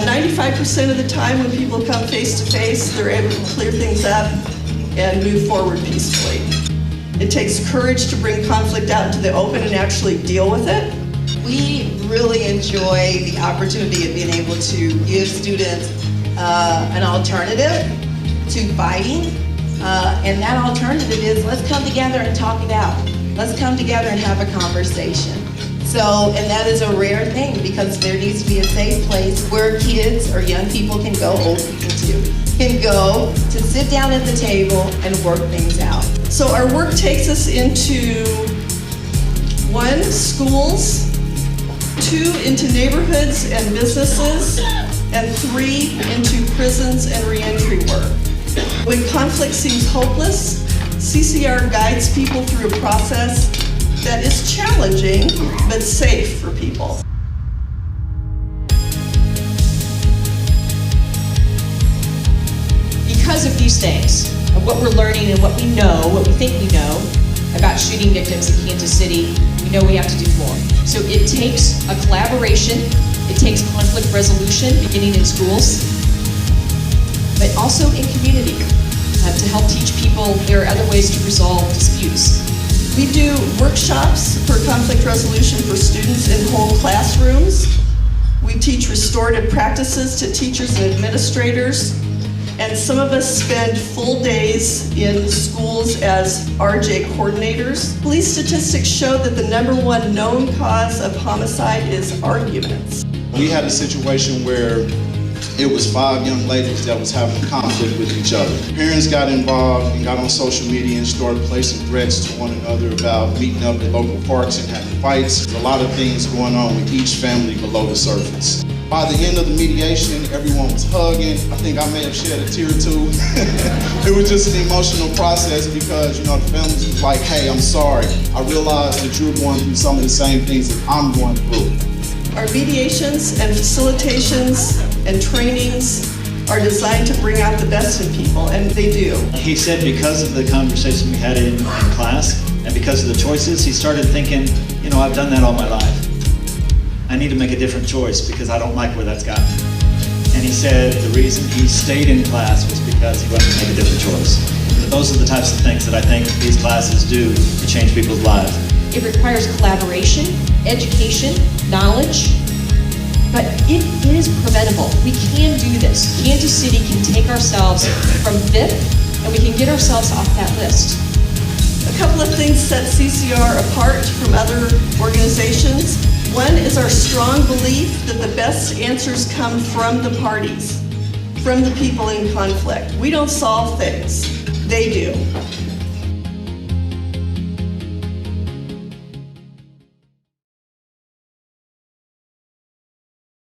95% of the time when people come face to face, they're able to clear things up and move forward peacefully. It takes courage to bring conflict out into the open and actually deal with it. We really enjoy the opportunity of being able to give students an alternative to fighting. And that alternative is, let's come together and talk it out. Let's come together and have a conversation. So, and that is a rare thing because there needs to be a safe place where kids or young people can go, old people too, can go to sit down at the table and work things out. So our work takes us into 1, schools, 2, into neighborhoods and businesses, and 3, into prisons and reentry work. When conflict seems hopeless, CCR guides people through a process that is challenging but safe for people. Because of these things, of what we're learning and what we know, what we think we know about shooting victims in Kansas City, we know we have to do more. So it takes a collaboration, it takes conflict resolution, beginning in schools, but also in community, to help teach people there are other ways to resolve disputes. We do workshops for conflict resolution for students in whole classrooms. We teach restorative practices to teachers and administrators. And some of us spend full days in schools as RJ coordinators. Police statistics show that the #1 known cause of homicide is arguments. We had a situation where it was 5 young ladies that was having conflict with each other. Parents got involved and got on social media and started placing threats to one another about meeting up at local parks and having fights. There's a lot of things going on with each family below the surface. By the end of the mediation, everyone was hugging. I think I may have shed a tear or two. It was just an emotional process because, the families was like, hey, I'm sorry. I realize that you're going through some of the same things that I'm going through. Our mediations and facilitations and trainings are designed to bring out the best in people, and they do. He said because of the conversation we had in class and because of the choices, he started thinking, I've done that all my life. I need to make a different choice because I don't like where that's gotten me. And he said the reason he stayed in class was because he wanted to make a different choice. Those are the types of things that I think these classes do to change people's lives. It requires collaboration, education, knowledge, but it is preventable. We can do this. Kansas City can take ourselves from 5th and we can get ourselves off that list. A couple of things set CCR apart from other organizations. One is our strong belief that the best answers come from the parties, from the people in conflict. We don't solve things, they do.